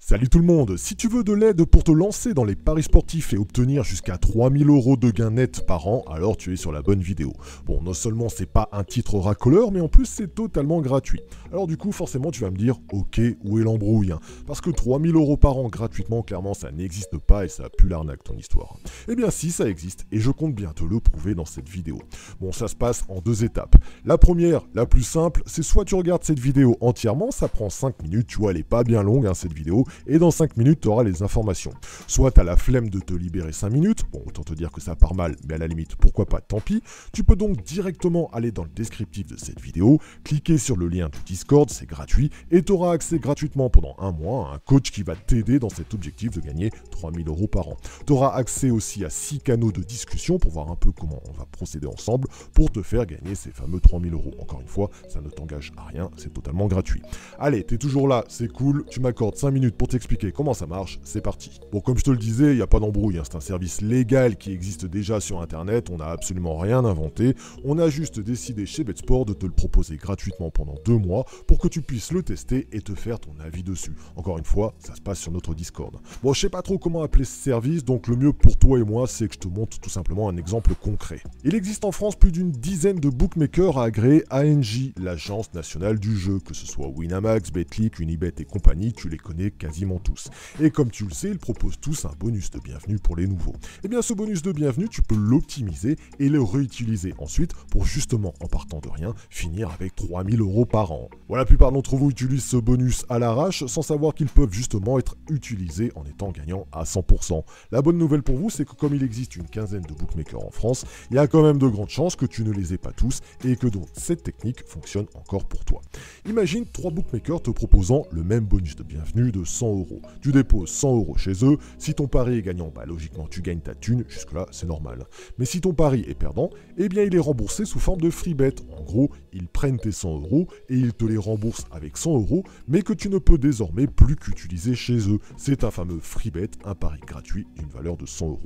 Salut tout le monde, si tu veux de l'aide pour te lancer dans les paris sportifs et obtenir jusqu'à 3000 € de gains nets par an, alors tu es sur la bonne vidéo. Bon, non seulement c'est pas un titre racoleur, mais en plus c'est totalement gratuit. Alors du coup, forcément tu vas me dire, ok, où est l'embrouille hein? Parce que 3000 € par an gratuitement, clairement ça n'existe pas et ça pue l'arnaque ton histoire. Eh bien si, ça existe et je compte bien te le prouver dans cette vidéo. Bon, ça se passe en deux étapes. La première, la plus simple, c'est soit tu regardes cette vidéo entièrement, ça prend 5 minutes, tu vois elle est pas bien longue hein, cette vidéo, et dans 5 minutes, tu auras les informations. Soit tu as la flemme de te libérer 5 minutes, bon, autant te dire que ça part mal, mais à la limite, pourquoi pas, tant pis. Tu peux donc directement aller dans le descriptif de cette vidéo, cliquer sur le lien du Discord, c'est gratuit, et tu auras accès gratuitement pendant un mois à un coach qui va t'aider dans cet objectif de gagner 3000 € par an. Tu auras accès aussi à 6 canaux de discussion pour voir un peu comment on va procéder ensemble pour te faire gagner ces fameux 3000 €. Encore une fois, ça ne t'engage à rien, c'est totalement gratuit. Allez, t'es toujours là, c'est cool, tu m'accordes 5 minutes pour t'expliquer comment ça marche, c'est parti. Bon, comme je te le disais, il n'y a pas d'embrouille, hein. C'est un service légal qui existe déjà sur internet, on n'a absolument rien inventé, on a juste décidé chez Betsport de te le proposer gratuitement pendant 2 mois pour que tu puisses le tester et te faire ton avis dessus. Encore une fois, ça se passe sur notre Discord. Bon, je sais pas trop comment appeler ce service, donc le mieux pour toi et moi, c'est que je te montre tout simplement un exemple concret. Il existe en France plus d'une dizaine de bookmakers à agréer ANJ, l'agence nationale du jeu, que ce soit Winamax, Betclic, Unibet et compagnie, tu les connais quasiment tous. Et comme tu le sais, ils proposent tous un bonus de bienvenue pour les nouveaux. Et bien ce bonus de bienvenue, tu peux l'optimiser et le réutiliser ensuite pour justement, en partant de rien, finir avec 3000 € par an. Bon, la plupart d'entre vous utilisent ce bonus à l'arrache sans savoir qu'ils peuvent justement être utilisés en étant gagnants à 100%. La bonne nouvelle pour vous, c'est que comme il existe une quinzaine de bookmakers en France, il y a quand même de grandes chances que tu ne les aies pas tous et que donc cette technique fonctionne encore pour toi. Imagine 3 bookmakers te proposant le même bonus de bienvenue de 100 €. Tu déposes 100 € chez eux, si ton pari est gagnant, bah logiquement tu gagnes ta thune, jusque-là c'est normal. Mais si ton pari est perdant, eh bien il est remboursé sous forme de free bet. En gros, ils prennent tes 100 € et ils te les remboursent avec 100 €, mais que tu ne peux désormais plus qu'utiliser chez eux. C'est un fameux free bet, un pari gratuit d'une valeur de 100 €.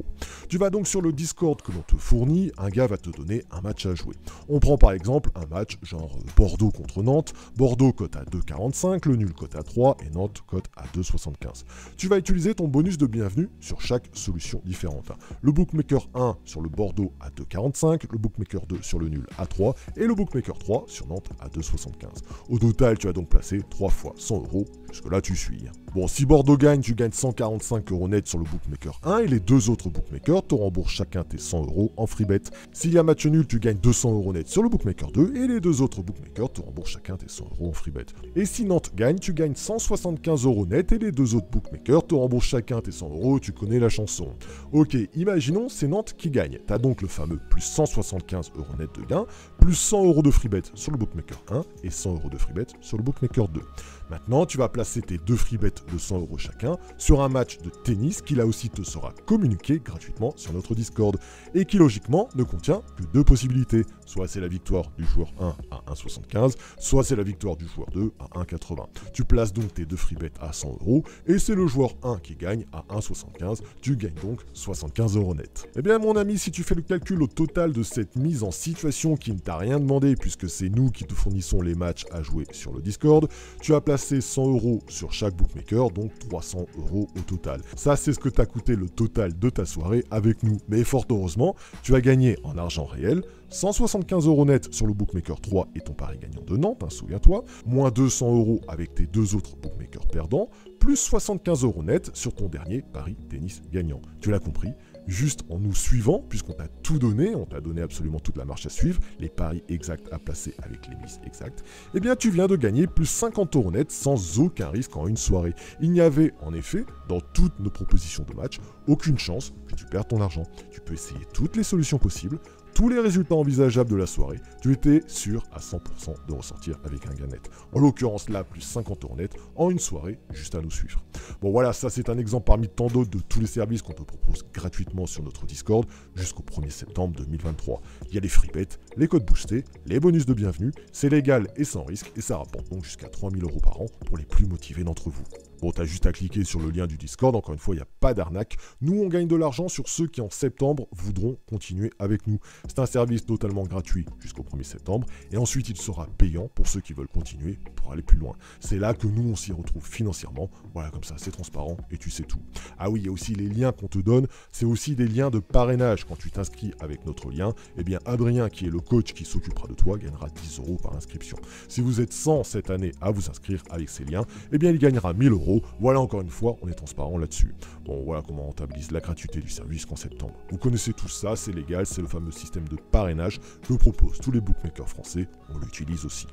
Tu vas donc sur le Discord que l'on te fournit, un gars va te donner un match à jouer. On prend par exemple un match genre Bordeaux contre Nantes, Bordeaux cote à 2,45, le nul cote à 3 et Nantes cote à 2,75. Tu vas utiliser ton bonus de bienvenue sur chaque solution différente. Le bookmaker 1 sur le Bordeaux à 2,45, le bookmaker 2 sur le nul à 3 et le bookmaker 3 sur Nantes à 2,75. Au total, tu as donc placé 3 fois 100 €, jusque là tu suis. Bon, si Bordeaux gagne, tu gagnes 145 € net sur le bookmaker 1 et les deux autres bookmakers te remboursent chacun tes 100 € en free bet. S'il y a match nul, tu gagnes 200 € net sur le bookmaker 2 et les deux autres bookmakers te remboursent chacun tes 100 € en free bet. Et si Nantes gagne, tu gagnes 175 € net et les deux autres bookmakers te remboursent chacun tes 100 €, tu connais la chanson. Ok, imaginons c'est Nantes qui gagne. T'as donc le fameux plus 175 € net de gain, plus 100 € de free bet sur le bookmaker 1 et 100 € de free bet sur le bookmaker 2. Maintenant, tu vas placer tes deux free bets de 100 € chacun sur un match de tennis qui là aussi te sera communiqué gratuitement sur notre Discord et qui logiquement ne contient que deux possibilités. Soit c'est la victoire du joueur 1 à 1,75, soit c'est la victoire du joueur 2 à 1,80. Tu places donc tes deux free bets à 100 € et c'est le joueur 1 qui gagne à 1,75. Tu gagnes donc 75 € net. Eh bien mon ami, si tu fais le calcul au total de cette mise en situation qui ne t'a rien demandé puisque c'est nous qui te fournissons les matchs à jouer sur le Discord, tu as placé 100 € sur chaque bookmaker, donc 300 € au total. Ça, c'est ce que t'a coûté le total de ta soirée avec nous. Mais fort heureusement, tu as gagné en argent réel 175 € net sur le bookmaker 3 et ton pari gagnant de Nantes, hein, souviens-toi, moins 200 € avec tes deux autres bookmakers perdants, plus 75 € net sur ton dernier pari tennis gagnant. Tu l'as compris? Juste en nous suivant, puisqu'on t'a tout donné, on t'a donné absolument toute la marche à suivre, les paris exacts à placer avec les mises exactes, eh bien tu viens de gagner plus 50 € net sans aucun risque en une soirée. Il n'y avait en effet, dans toutes nos propositions de match, aucune chance que tu perdes ton argent. Tu peux essayer toutes les solutions possibles, tous les résultats envisageables de la soirée, tu étais sûr à 100% de ressortir avec un gain net. En l'occurrence là, plus 50 € net en une soirée, juste à nous suivre. Bon voilà, ça c'est un exemple parmi tant d'autres de tous les services qu'on te propose gratuitement sur notre Discord jusqu'au 1er septembre 2023. Il y a les free bets, les codes boostés, les bonus de bienvenue, c'est légal et sans risque et ça rapporte donc jusqu'à 3000 € par an pour les plus motivés d'entre vous. Bon, t'as juste à cliquer sur le lien du Discord, encore une fois, il n'y a pas d'arnaque. Nous, on gagne de l'argent sur ceux qui en septembre voudront continuer avec nous. C'est un service totalement gratuit jusqu'au 1er septembre, et ensuite il sera payant pour ceux qui veulent continuer pour aller plus loin. C'est là que nous, on s'y retrouve financièrement. Voilà, comme ça, c'est transparent et tu sais tout. Ah oui, il y a aussi les liens qu'on te donne, c'est aussi des liens de parrainage. Quand tu t'inscris avec notre lien, eh bien Adrien, qui est le coach qui s'occupera de toi, gagnera 10 € par inscription. Si vous êtes 100 cette année à vous inscrire avec ces liens, eh bien il gagnera 1000 €. Voilà, encore une fois, on est transparent là-dessus. Bon, voilà comment on rentabilise la gratuité du service qu'en septembre. Vous connaissez tout ça, c'est légal, c'est le fameux système de parrainage que proposent tous les bookmakers français. On l'utilise aussi.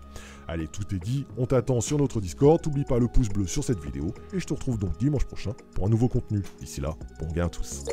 Allez, tout est dit, on t'attend sur notre Discord, n'oublie pas le pouce bleu sur cette vidéo, et je te retrouve donc dimanche prochain pour un nouveau contenu. D'ici là, bon gain à tous.